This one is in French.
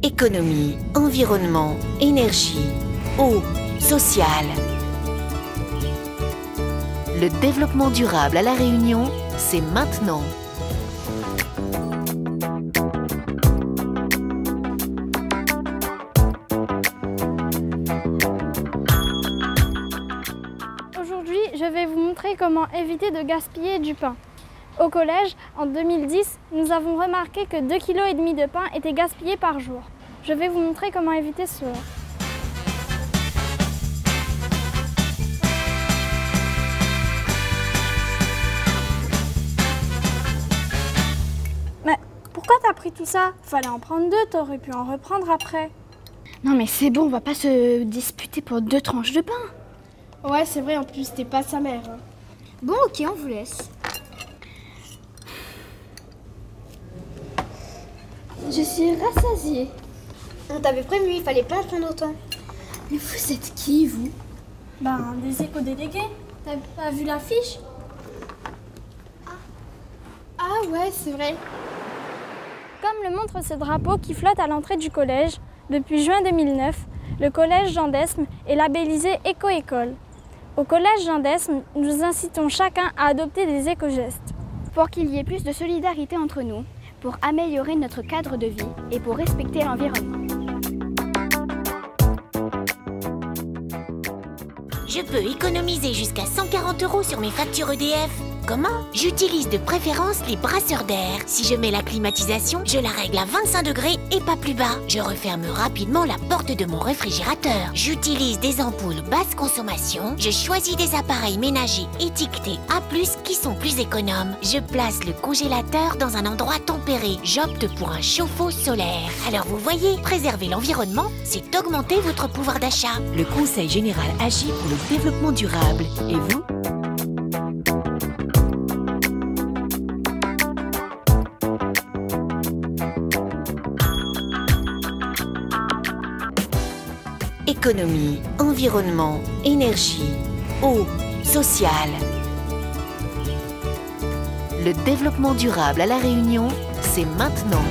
Économie, environnement, énergie, eau, social. Le développement durable à La Réunion, c'est maintenant. Aujourd'hui, je vais vous montrer comment éviter de gaspiller du pain. Au collège, en 2010, nous avons remarqué que 2,5 kg de pain étaient gaspillés par jour. Je vais vous montrer comment éviter cela. Mais pourquoi t'as pris tout ça? Fallait en prendre 2, t'aurais pu en reprendre après. Non mais c'est bon, on va pas se disputer pour 2 tranches de pain. Ouais, c'est vrai, en plus t'es pas sa mère. Bon ok, on vous laisse. Je suis rassasiée. On t'avait prévenu, il fallait pas en prendre autant. Mais vous êtes qui, vous? Ben, des éco-délégués. T'as pas vu l'affiche? Ah ouais, c'est vrai. Comme le montre ce drapeau qui flotte à l'entrée du collège, depuis juin 2009, le collège Jean d'Esme est labellisé Éco-École. Au collège Jean d'Esme, nous incitons chacun à adopter des éco-gestes. Pour qu'il y ait plus de solidarité entre nous, pour améliorer notre cadre de vie et pour respecter l'environnement. Je peux économiser jusqu'à 140 € sur mes factures EDF. Comment? J'utilise de préférence les brasseurs d'air. Si je mets la climatisation, je la règle à 25 degrés et pas plus bas. Je referme rapidement la porte de mon réfrigérateur. J'utilise des ampoules basse consommation. Je choisis des appareils ménagers étiquetés A+, qui sont plus économes. Je place le congélateur dans un endroit tempéré. J'opte pour un chauffe-eau solaire. Alors vous voyez, préserver l'environnement, c'est augmenter votre pouvoir d'achat. Le Conseil général agit pour le développement durable. Et vous? Économie, environnement, énergie, eau, social. Le développement durable à La Réunion, c'est maintenant.